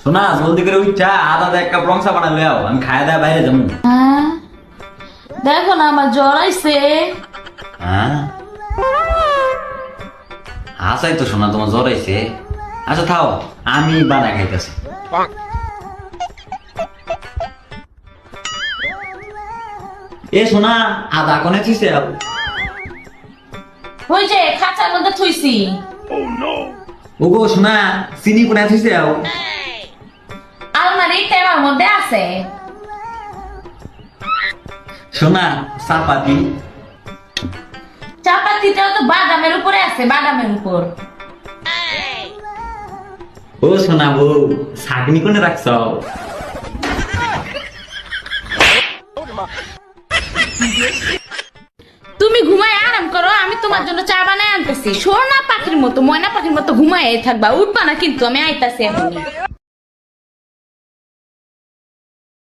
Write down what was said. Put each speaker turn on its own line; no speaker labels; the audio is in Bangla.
শোনা জলদি করে উঠা আদা এক কাপ রং চা বানাই লও, আমি খাইয়া দাওয়া বাইরে যাবো।
হ্যাঁ দেখো না আমার জ্বর আইছে।
হ্যাঁ হাসাই তো শোনা, তোমার জ্বর আইছে। আচ্ছা থাও, আমি বানাই খাইতেছি। এ শোনা, আদা কোনে থুইছে?
ওই যে খাঁচার মধ্যে থুইছি।
ওগো শোনা, চিনি কোনে থুইছে?
আলমারি টেমার মধ্যে আছে।
শোনা চাপাতি?
চাপাতিটাও তো বাদামের উপরে আছে, বাদামের উপর।
ও শোনা বউ, ছাগনি কোনে রাখছ?
তুমি ঘুমায় আরাম করো, আমি তোমার জন্য চা বানায় আনতেছি। সোনা পাখির মতো, ময়না পাখির মতো ঘুমায় থাকবা, উঠবা না কিন্তু, আমি আইতাছি এখনই।